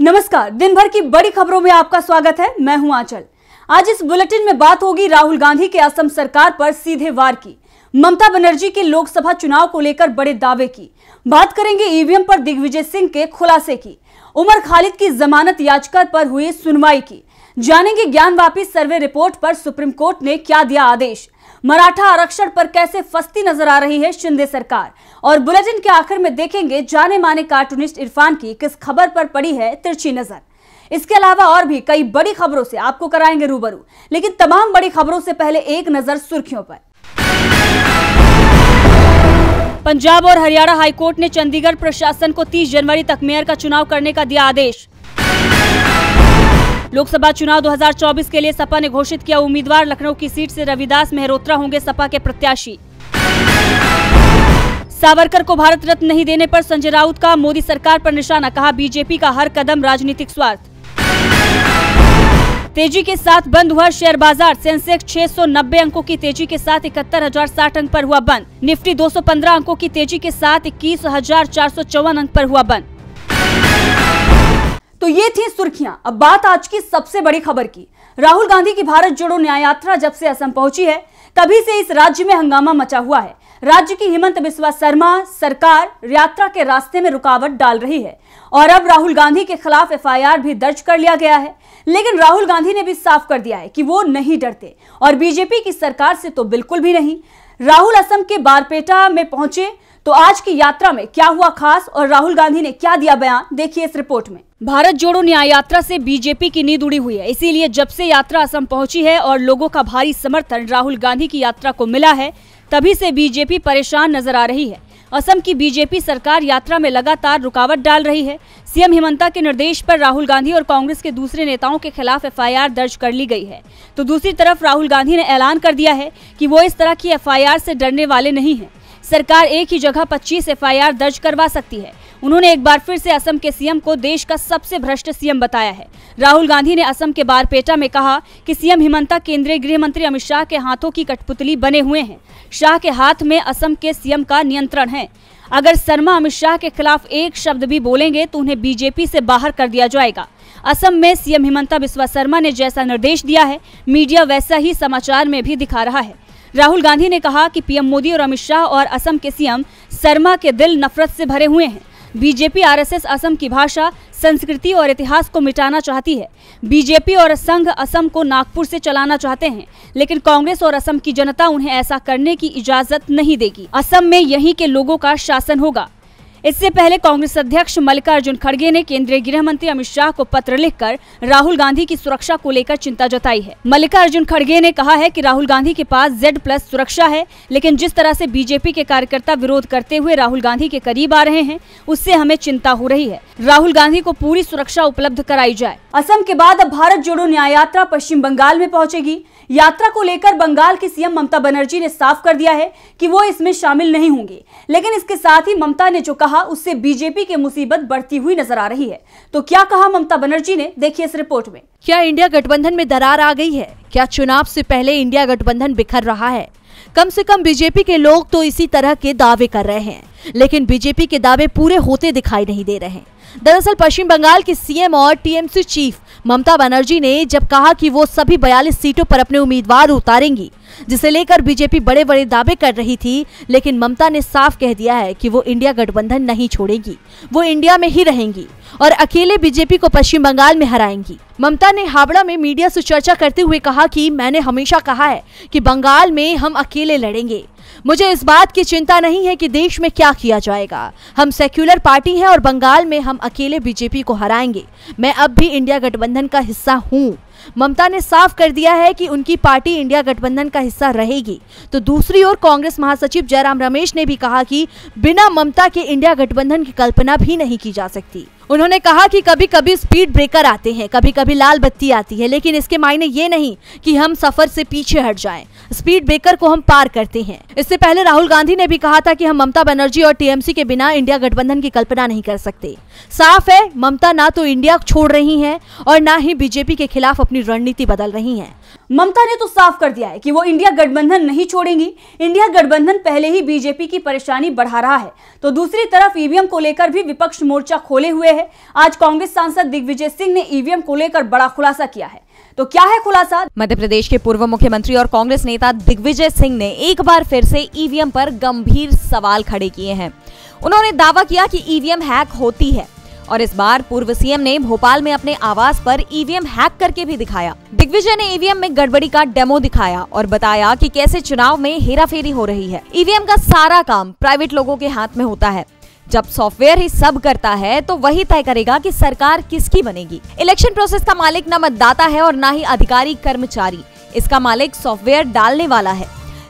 नमस्कार, दिन भर की बड़ी खबरों में आपका स्वागत है। मैं हूं आंचल। आज इस बुलेटिन में बात होगी राहुल गांधी के असम सरकार पर सीधे वार की, ममता बनर्जी के लोकसभा चुनाव को लेकर बड़े दावे की, बात करेंगे ईवीएम पर दिग्विजय सिंह के खुलासे की, उमर खालिद की जमानत याचिका पर हुई सुनवाई की, जानेंगे ज्ञानवापी सर्वे रिपोर्ट पर सुप्रीम कोर्ट ने क्या दिया आदेश, मराठा आरक्षण पर कैसे फंसती नजर आ रही है शिंदे सरकार, और बुलेटिन के आखिर में देखेंगे जाने माने कार्टूनिस्ट इरफान की किस खबर पर पड़ी है तिरछी नजर। इसके अलावा और भी कई बड़ी खबरों से आपको कराएंगे रूबरू, लेकिन तमाम बड़ी खबरों से पहले एक नजर सुर्खियों पर। पंजाब और हरियाणा हाईकोर्ट ने चंडीगढ़ प्रशासन को 30 जनवरी तक मेयर का चुनाव करने का दिया आदेश। लोकसभा चुनाव 2024 के लिए सपा ने घोषित किया उम्मीदवार, लखनऊ की सीट से रविदास मेहरोत्रा होंगे सपा के प्रत्याशी। सावरकर को भारत रत्न नहीं देने पर संजय राउत का मोदी सरकार पर निशाना, कहा बीजेपी का हर कदम राजनीतिक स्वार्थ। तेजी के साथ बंद हुआ शेयर बाजार, सेंसेक्स 690 अंकों की तेजी के साथ 71,060 अंक पर हुआ बंद, निफ्टी 215 अंकों की तेजी के साथ 21,454 अंक पर हुआ बंद। तो ये थी सुर्खियां। अब बात आज की सबसे बड़ी खबर की। राहुल गांधी की भारत जोड़ो न्याय यात्रा जब से असम पहुंची है तभी से इस राज्य में हंगामा मचा हुआ है। राज्य की हिमंत बिस्वा शर्मा सरकार यात्रा के रास्ते में रुकावट डाल रही है और अब राहुल गांधी के खिलाफ एफआईआर भी दर्ज कर लिया गया है। लेकिन राहुल गांधी ने भी साफ कर दिया है कि वो नहीं डरते और बीजेपी की सरकार से तो बिल्कुल भी नहीं। राहुल असम के बारपेटा में पहुंचे तो आज की यात्रा में क्या हुआ खास और राहुल गांधी ने क्या दिया बयान, देखिए इस रिपोर्ट में। भारत जोड़ो न्याय यात्रा से बीजेपी की नींद उड़ी हुई है, इसीलिए जब से यात्रा असम पहुंची है और लोगों का भारी समर्थन राहुल गांधी की यात्रा को मिला है तभी से बीजेपी परेशान नजर आ रही है। असम की बीजेपी सरकार यात्रा में लगातार रुकावट डाल रही है। सीएम हिमंता के निर्देश पर राहुल गांधी और कांग्रेस के दूसरे नेताओं के खिलाफ एफआईआर दर्ज कर ली गई है, तो दूसरी तरफ राहुल गांधी ने ऐलान कर दिया है कि वो इस तरह की एफआईआर से डरने वाले नहीं हैं। सरकार एक ही जगह 25 एफआईआर दर्ज करवा सकती है। उन्होंने एक बार फिर से असम के सीएम को देश का सबसे भ्रष्ट सीएम बताया है। राहुल गांधी ने असम के बारपेटा में कहा कि सीएम हिमंता केंद्रीय गृह मंत्री अमित शाह के हाथों की कठपुतली बने हुए हैं। शाह के हाथ में असम के सीएम का नियंत्रण है। अगर शर्मा अमित शाह के खिलाफ एक शब्द भी बोलेंगे तो उन्हें बीजेपी से बाहर कर दिया जाएगा। असम में सीएम हिमंता बिस्वा शर्मा ने जैसा निर्देश दिया है, मीडिया वैसा ही समाचार में भी दिखा रहा है। राहुल गांधी ने कहा कि पीएम मोदी और अमित शाह और असम के सीएम शर्मा के दिल नफरत से भरे हुए हैं। बीजेपी आरएसएस असम की भाषा, संस्कृति और इतिहास को मिटाना चाहती है। बीजेपी और संघ असम को नागपुर से चलाना चाहते हैं, लेकिन कांग्रेस और असम की जनता उन्हें ऐसा करने की इजाजत नहीं देगी। असम में यहीं के लोगों का शासन होगा। इससे पहले कांग्रेस अध्यक्ष मल्लिकार्जुन खड़गे ने केंद्रीय गृह मंत्री अमित शाह को पत्र लिखकर राहुल गांधी की सुरक्षा को लेकर चिंता जताई है। मल्लिकार्जुन खड़गे ने कहा है कि राहुल गांधी के पास Z+ सुरक्षा है, लेकिन जिस तरह से बीजेपी के कार्यकर्ता विरोध करते हुए राहुल गांधी के करीब आ रहे हैं उससे हमें चिंता हो रही है। राहुल गांधी को पूरी सुरक्षा उपलब्ध कराई जाए। असम के बाद अब भारत जोड़ो न्याय यात्रा पश्चिम बंगाल में पहुंचेगी। यात्रा को लेकर बंगाल की सीएम ममता बनर्जी ने साफ कर दिया है कि वो इसमें शामिल नहीं होंगे, लेकिन इसके साथ ही ममता ने जो कहा उससे बीजेपी की मुसीबत बढ़ती हुई नजर आ रही है। तो क्या कहा ममता बनर्जी ने, देखिए इस रिपोर्ट में। क्या इंडिया गठबंधन में दरार आ गई है? क्या चुनाव से पहले इंडिया गठबंधन बिखर रहा है? कम से कम बीजेपी के लोग तो इसी तरह के दावे कर रहे हैं, लेकिन बीजेपी के दावे पूरे होते दिखाई नहीं दे रहे हैं। दरअसल पश्चिम बंगाल की सीएम और टीएमसी चीफ ममता बनर्जी ने जब कहा कि वो सभी 42 सीटों पर अपने उम्मीदवार उतारेंगी, जिसे लेकर बीजेपी बड़े बड़े दावे कर रही थी, लेकिन ममता ने साफ कह दिया है कि वो इंडिया गठबंधन नहीं छोड़ेंगी, वो इंडिया में ही रहेंगी और अकेले बीजेपी को पश्चिम बंगाल में हराएंगी। ममता ने हावड़ा में मीडिया से चर्चा करते हुए कहा कि मैंने हमेशा कहा है कि बंगाल में हम अकेले लड़ेंगे। मुझे इस बात की चिंता नहीं है कि देश में क्या किया जाएगा। हम सेक्युलर पार्टी हैं और बंगाल में हम अकेले बीजेपी को हराएंगे। मैं अब भी इंडिया गठबंधन का हिस्सा हूँ। ममता ने साफ कर दिया है कि उनकी पार्टी इंडिया गठबंधन का हिस्सा रहेगी। तो दूसरी ओर कांग्रेस महासचिव जयराम रमेश ने भी कहा कि बिना ममता के इंडिया गठबंधन की कल्पना भी नहीं की जा सकती। उन्होंने कहा कि कभी कभी स्पीड ब्रेकर आते हैं, कभी कभी लाल बत्ती आती है, लेकिन इसके मायने ये नहीं कि हम सफर से पीछे हट जाएं। स्पीड ब्रेकर को हम पार करते हैं। इससे पहले राहुल गांधी ने भी कहा था कि हम ममता बनर्जी और टीएमसी के बिना इंडिया गठबंधन की कल्पना नहीं कर सकते। साफ है, ममता ना तो इंडिया छोड़ रही हैं और ना ही बीजेपी के खिलाफ अपनी रणनीति बदल रही हैं। ममता ने तो साफ कर दिया है कि वो इंडिया गठबंधन नहीं छोड़ेंगी। इंडिया गठबंधन पहले ही बीजेपी की परेशानी बढ़ा रहा है, तो दूसरी तरफ ईवीएम को लेकर भी विपक्ष मोर्चा खोले हुए है। आज कांग्रेस सांसद दिग्विजय सिंह ने ईवीएम को लेकर बड़ा खुलासा किया है। तो क्या है खुलासा? मध्य प्रदेश के पूर्व मुख्यमंत्री और कांग्रेस नेता दिग्विजय सिंह ने एक बार फिर से ईवीएम पर गंभीर सवाल खड़े किए हैं। उन्होंने दावा किया कि ईवीएम हैक होती है और इस बार पूर्व सीएम ने भोपाल में अपने आवास पर ईवीएम हैक करके भी दिखाया। दिग्विजय ने ईवीएम में गड़बड़ी का डेमो दिखाया और बताया कि कैसे चुनाव में हेराफेरी हो रही है। ईवीएम का सारा काम प्राइवेट लोगों के हाथ में होता है। जब सॉफ्टवेयर ही सब करता है तो वही तय करेगा कि सरकार किसकी बनेगी। इलेक्शन प्रोसेस का मालिक न मतदाता है और न ही अधिकारी कर्मचारी, इसका मालिक सॉफ्टवेयर डालने वाला है।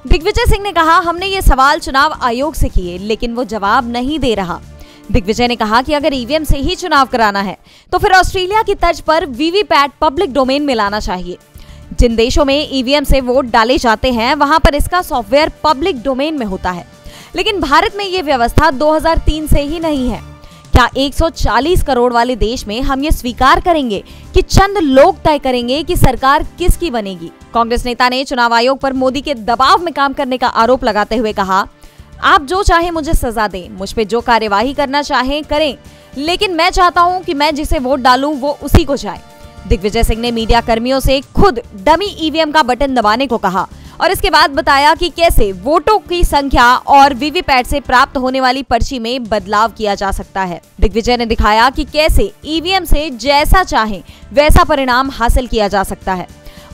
दिग्विजय सिंह ने कहा, हमने ये सवाल चुनाव आयोग से किए लेकिन वो जवाब नहीं दे रहा। दिग्विजय ने कहा कि अगर ईवीएम से ही चुनाव कराना है तो फिर ऑस्ट्रेलिया की तर्ज पर वीवीपैट पब्लिक डोमेन में लाना चाहिए। जिन देशों में ईवीएम से वोट डाले जाते हैं वहां पर इसका सॉफ्टवेयर पब्लिक डोमेन में होता है, लेकिन भारत में ये व्यवस्था 2003 से ही नहीं है। क्या 140 करोड़ वाले देश में हम ये स्वीकार करेंगे कि चंद लोग तय करेंगे कि सरकार किसकी बनेगी? कांग्रेस नेता ने चुनाव आयोग पर मोदी के दबाव में काम करने का आरोप लगाते हुए कहा, आप जो चाहे मुझे सजा दें, मुझ पे जो कार्यवाही करना चाहें करें, लेकिन मैं चाहता हूं कि मैं जिसे वोट डालूं वो उसी को जाए। दिग्विजय सिंह ने मीडिया कर्मियों से खुद डमी ईवीएम का बटन दबाने को कहा और इसके बाद बताया कि कैसे वोटों की संख्या और वीवीपैट से प्राप्त होने वाली पर्ची में बदलाव किया जा सकता है। दिग्विजय ने दिखाया कि कैसे ईवीएम से जैसा चाहे वैसा परिणाम हासिल किया जा सकता है।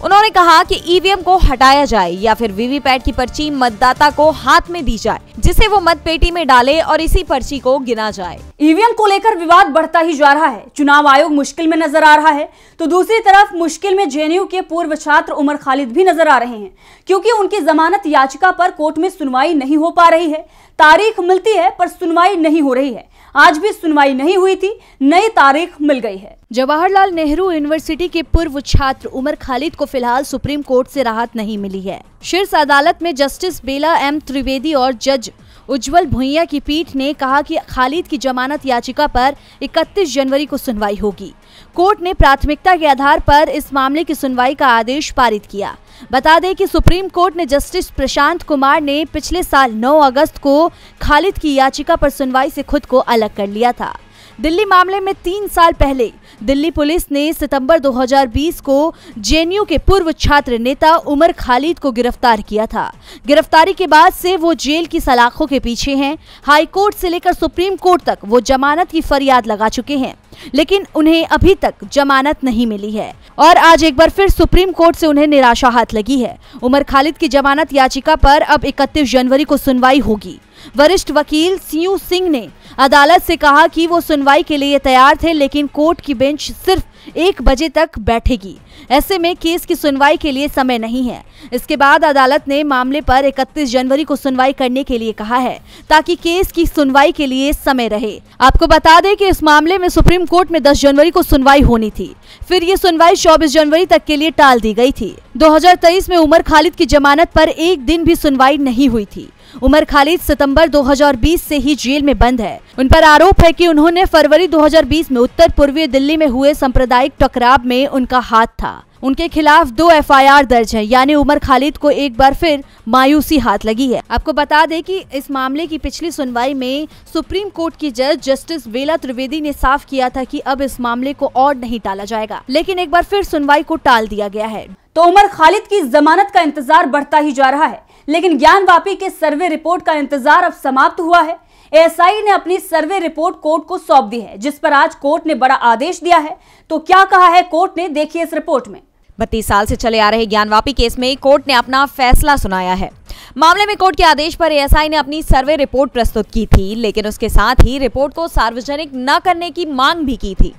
उन्होंने कहा कि ईवीएम को हटाया जाए या फिर वीवीपैट की पर्ची मतदाता को हाथ में दी जाए, जिसे वो मतपेटी में डाले और इसी पर्ची को गिना जाए। ईवीएम को लेकर विवाद बढ़ता ही जा रहा है। चुनाव आयोग मुश्किल में नजर आ रहा है, तो दूसरी तरफ मुश्किल में जेएनयू के पूर्व छात्र उमर खालिद भी नजर आ रहे हैं, क्योंकि उनकी जमानत याचिका पर कोर्ट में सुनवाई नहीं हो पा रही है। तारीख मिलती है पर सुनवाई नहीं हो रही है। आज भी सुनवाई नहीं हुई थी, नई तारीख मिल गई है। जवाहरलाल नेहरू यूनिवर्सिटी के पूर्व छात्र उमर खालिद को फिलहाल सुप्रीम कोर्ट से राहत नहीं मिली है। शीर्ष अदालत में जस्टिस बेला एम त्रिवेदी और जज उज्जवल भुइया की पीठ ने कहा कि खालिद की जमानत याचिका पर 31 जनवरी को सुनवाई होगी। कोर्ट ने प्राथमिकता के आधार पर इस मामले की सुनवाई का आदेश पारित किया। बता दें कि सुप्रीम कोर्ट ने जस्टिस प्रशांत कुमार ने पिछले साल 9 अगस्त को खालिद की याचिका पर सुनवाई से खुद को अलग कर लिया था। दिल्ली मामले में 3 साल पहले दिल्ली पुलिस ने सितंबर 2020 को जेएनयू के पूर्व छात्र नेता उमर खालिद को गिरफ्तार किया था। गिरफ्तारी के बाद से वो जेल की सलाखों के पीछे हैं। हाई कोर्ट से लेकर सुप्रीम कोर्ट तक वो जमानत की फरियाद लगा चुके हैं, लेकिन उन्हें अभी तक जमानत नहीं मिली है और आज एक बार फिर सुप्रीम कोर्ट से उन्हें निराशा हाथ लगी है। उमर खालिद की जमानत याचिका पर अब 31 जनवरी को सुनवाई होगी। वरिष्ठ वकील सीयू सिंह ने अदालत से कहा कि वो सुनवाई के लिए तैयार थे, लेकिन कोर्ट की बेंच सिर्फ 1 बजे तक बैठेगी। ऐसे में केस की सुनवाई के लिए समय नहीं है। इसके बाद अदालत ने मामले पर 31 जनवरी को सुनवाई करने के लिए कहा है, ताकि केस की सुनवाई के लिए समय रहे। आपको बता दें कि इस मामले में सुप्रीम कोर्ट में 10 जनवरी को सुनवाई होनी थी, फिर ये सुनवाई 24 जनवरी तक के लिए टाल दी गई थी। 2023 में उमर खालिद की जमानत पर एक दिन भी सुनवाई नहीं हुई थी। उमर खालिद सितंबर 2020 से ही जेल में बंद है। उन पर आरोप है कि उन्होंने फरवरी 2020 में उत्तर पूर्वी दिल्ली में हुए सांप्रदायिक टकराव में उनका हाथ था। उनके खिलाफ 2 एफआईआर दर्ज है, यानी उमर खालिद को एक बार फिर मायूसी हाथ लगी है। आपको बता दें कि इस मामले की पिछली सुनवाई में सुप्रीम कोर्ट की जज जस्टिस बेला त्रिवेदी ने साफ किया था कि अब इस मामले को और नहीं टाला जाएगा, लेकिन एक बार फिर सुनवाई को टाल दिया गया है। तो उमर खालिद की जमानत का इंतजार बढ़ता ही जा रहा है, लेकिन ज्ञानवापी के सर्वे रिपोर्ट का इंतजार अब समाप्त हुआ है। एएसआई ने अपनी सर्वे रिपोर्ट कोर्ट को सौंप दी है, जिस पर आज कोर्ट ने बड़ा आदेश दिया है। तो क्या कहा है कोर्ट ने, देखिए इस रिपोर्ट में। 32 साल से चले आ रहे ज्ञानवापी केस में कोर्ट ने अपना फैसला सुनाया है। मामले में कोर्ट के आदेश पर एएसआई ने अपनी सर्वे रिपोर्ट प्रस्तुत की थी, लेकिन उसके साथ ही रिपोर्ट को सार्वजनिक न करने की मांग भी की थी।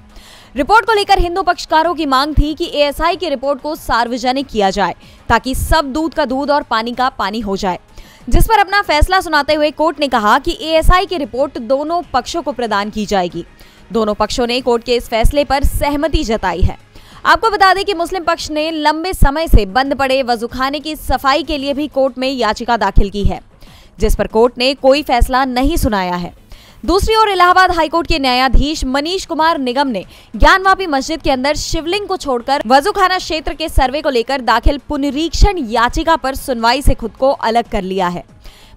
रिपोर्ट को लेकर हिंदू पक्षकारों की मांग थी कि एएसआई की रिपोर्ट को सार्वजनिक किया जाए, ताकि सब दूध का दूध और पानी का पानी हो जाए। जिस पर अपना फैसला सुनाते हुए कोर्ट ने कहा कि एएसआई की रिपोर्ट दोनों पक्षों को प्रदान की जाएगी। दोनों पक्षों ने कोर्ट के इस फैसले पर सहमति जताई है। आपको बता दें कि मुस्लिम पक्ष ने लंबे समय से बंद पड़े वजूखाने की सफाई के लिए भी कोर्ट में याचिका दाखिल की है, जिस पर कोर्ट ने कोई फैसला नहीं सुनाया है। दूसरी ओर इलाहाबाद हाईकोर्ट के न्यायाधीश मनीष कुमार निगम ने ज्ञानवापी मस्जिद के अंदर शिवलिंग को छोड़कर वजूखाना क्षेत्र के सर्वे को लेकर दाखिल पुनरीक्षण याचिका पर सुनवाई से खुद को अलग कर लिया है।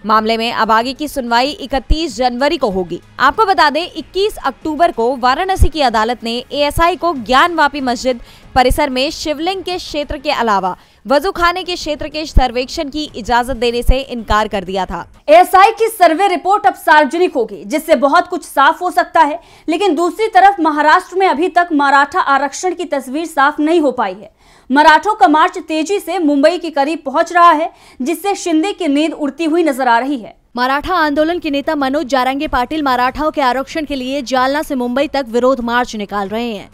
मामले में अब आगे की सुनवाई 31 जनवरी को होगी। आपको बता दें 21 अक्टूबर को वाराणसी की अदालत ने एएसआई को ज्ञानवापी मस्जिद परिसर में शिवलिंग के क्षेत्र के अलावा वजूखाने के क्षेत्र के सर्वेक्षण की इजाजत देने से इनकार कर दिया था। एएसआई की सर्वे रिपोर्ट अब सार्वजनिक होगी, जिससे बहुत कुछ साफ हो सकता है। लेकिन दूसरी तरफ महाराष्ट्र में अभी तक मराठा आरक्षण की तस्वीर साफ नहीं हो पाई है। मराठों का मार्च तेजी से मुंबई के करीब पहुंच रहा है, जिससे शिंदे की नींद उड़ती हुई नजर आ रही है। मराठा आंदोलन के नेता मनोज जारंगे पाटिल मराठाओं के आरक्षण के लिए जालना से मुंबई तक विरोध मार्च निकाल रहे हैं।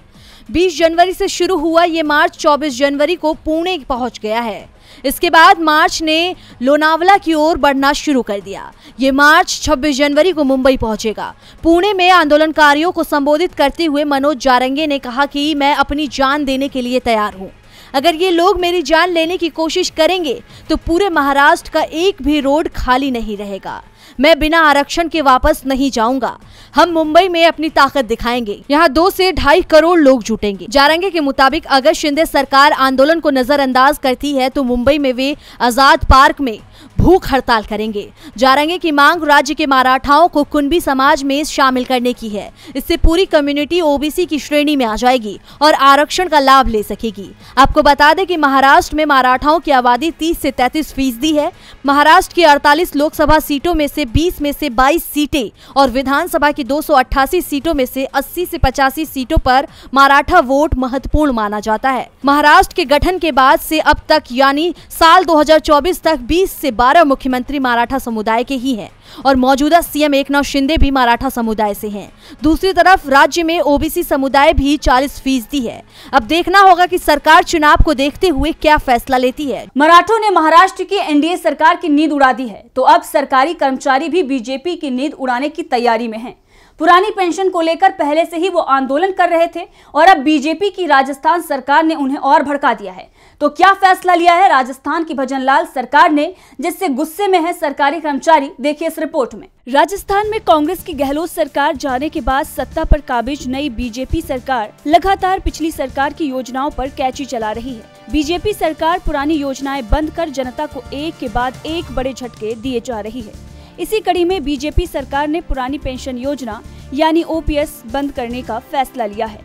20 जनवरी से शुरू हुआ ये मार्च 24 जनवरी को पुणे पहुंच गया है। इसके बाद मार्च ने लोनावला की ओर बढ़ना शुरू कर दिया। ये मार्च 26 जनवरी को मुंबई पहुंचेगा। पुणे में आंदोलनकारियों को संबोधित करते हुए मनोज जारंगे ने कहा कि मैं अपनी जान देने के लिए तैयार हूं। अगर ये लोग मेरी जान लेने की कोशिश करेंगे तो पूरे महाराष्ट्र का एक भी रोड खाली नहीं रहेगा। मैं बिना आरक्षण के वापस नहीं जाऊंगा। हम मुंबई में अपनी ताकत दिखाएंगे। यहाँ 2 से 2.5 करोड़ लोग जुटेंगे। जारंगे के मुताबिक अगर शिंदे सरकार आंदोलन को नजरअंदाज करती है तो मुंबई में वे आजाद पार्क में भूख हड़ताल करेंगे। जारंगे की मांग राज्य के मराठाओं को कुणबी समाज में शामिल करने की है। इससे पूरी कम्युनिटी ओबीसी की श्रेणी में आ जाएगी और आरक्षण का लाभ ले सकेगी। आपको बता दें कि महाराष्ट्र में मराठाओं की आबादी 30 से 33% है। महाराष्ट्र की 48 लोकसभा सीटों में से 20 में से 22 सीटें और विधानसभा की 288 सीटों में से 80 से 85 सीटों पर मराठा वोट महत्वपूर्ण माना जाता है। महाराष्ट्र के गठन के बाद से अब तक यानी साल 2024 तक 20 से 12 मुख्यमंत्री मराठा समुदाय के ही हैं और मौजूदा सीएम एकनाथ शिंदे भी मराठा समुदाय से हैं। दूसरी तरफ राज्य में ओबीसी समुदाय भी 40% है। अब देखना होगा कि सरकार चुनाव को देखते हुए क्या फैसला लेती है। मराठों ने महाराष्ट्र की एनडीए सरकार की नींद उड़ा दी है, तो अब सरकारी कर्मचारी भी बीजेपी की नींद उड़ाने की तैयारी में हैं। पुरानी पेंशन को लेकर पहले से ही वो आंदोलन कर रहे थे और अब बीजेपी की राजस्थान सरकार ने उन्हें और भड़का दिया है। तो क्या फैसला लिया है राजस्थान की भजनलाल सरकार ने, जिससे गुस्से में है सरकारी कर्मचारी? देखिए इस रिपोर्ट में। राजस्थान में कांग्रेस की गहलोत सरकार जाने के बाद सत्ता पर काबिज नई बीजेपी सरकार लगातार पिछली सरकार की योजनाओं पर कैची चला रही है। बीजेपी सरकार पुरानी योजनाएं बंद कर जनता को एक के बाद एक बड़े झटके दिए जा रही है। इसी कड़ी में बीजेपी सरकार ने पुरानी पेंशन योजना यानी ओपीएस बंद करने का फैसला लिया है।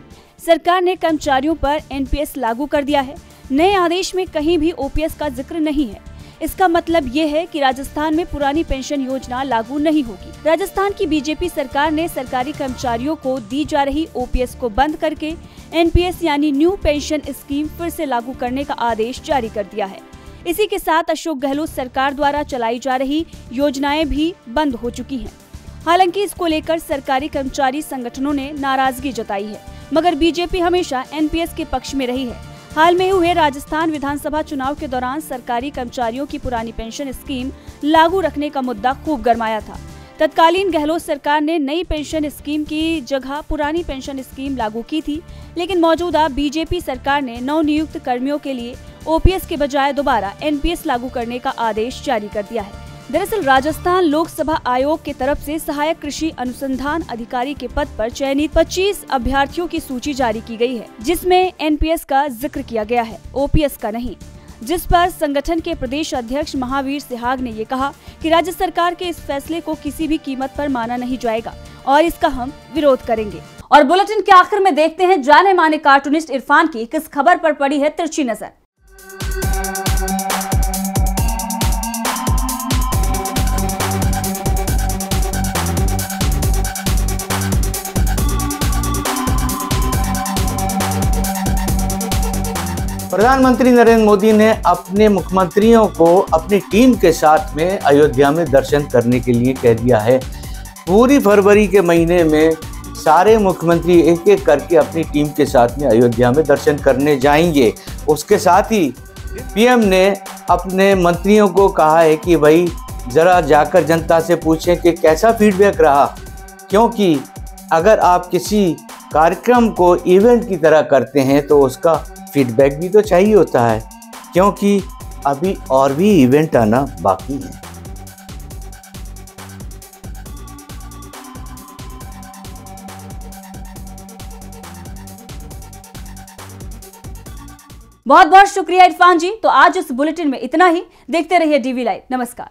सरकार ने कर्मचारियों पर एनपीएस लागू कर दिया है। नए आदेश में कहीं भी ओपीएस का जिक्र नहीं है। इसका मतलब ये है कि राजस्थान में पुरानी पेंशन योजना लागू नहीं होगी। राजस्थान की बीजेपी सरकार ने सरकारी कर्मचारियों को दी जा रही ओपीएस को बंद करके एनपीएस यानी न्यू पेंशन स्कीम फिर से लागू करने का आदेश जारी कर दिया है। इसी के साथ अशोक गहलोत सरकार द्वारा चलाई जा रही योजनाएं भी बंद हो चुकी हैं। हालांकि इसको लेकर सरकारी कर्मचारी संगठनों ने नाराजगी जताई है, मगर बीजेपी हमेशा एनपीएस के पक्ष में रही है। हाल में हुए राजस्थान विधानसभा चुनाव के दौरान सरकारी कर्मचारियों की पुरानी पेंशन स्कीम लागू रखने का मुद्दा खूब गरमाया था। तत्कालीन गहलोत सरकार ने नई पेंशन स्कीम की जगह पुरानी पेंशन स्कीम लागू की थी, लेकिन मौजूदा बीजेपी सरकार ने नवनियुक्त कर्मियों के लिए ओपीएस के बजाय दोबारा एनपीएस लागू करने का आदेश जारी कर दिया है। दरअसल राजस्थान लोकसभा आयोग के तरफ से सहायक कृषि अनुसंधान अधिकारी के पद पर चयनित 25 अभ्यर्थियों की सूची जारी की गई है, जिसमें एनपीएस का जिक्र किया गया है, ओपीएस का नहीं। जिस पर संगठन के प्रदेश अध्यक्ष महावीर सिहाग ने ये कहा कि राज्य सरकार के इस फैसले को किसी भी कीमत पर माना नहीं जाएगा और इसका हम विरोध करेंगे। और बुलेटिन के आखिर में देखते हैं जाने माने कार्टूनिस्ट इरफान की किस खबर पर पड़ी है तिरछी नजर। प्रधानमंत्री नरेंद्र मोदी ने अपने मुख्यमंत्रियों को अपनी टीम के साथ में अयोध्या में दर्शन करने के लिए कह दिया है। पूरी फरवरी के महीने में सारे मुख्यमंत्री एक एक करके अपनी टीम के साथ में अयोध्या में दर्शन करने जाएंगे। उसके साथ ही पीएम ने अपने मंत्रियों को कहा है कि भाई ज़रा जाकर जनता से पूछें कि कैसा फीडबैक रहा, क्योंकि अगर आप किसी कार्यक्रम को इवेंट की तरह करते हैं तो उसका फीडबैक भी तो चाहिए होता है, क्योंकि अभी और भी इवेंट आना बाकी है। बहुत बहुत शुक्रिया इरफान जी। तो आज इस बुलेटिन में इतना ही। देखते रहिए डीवी लाइव। नमस्कार।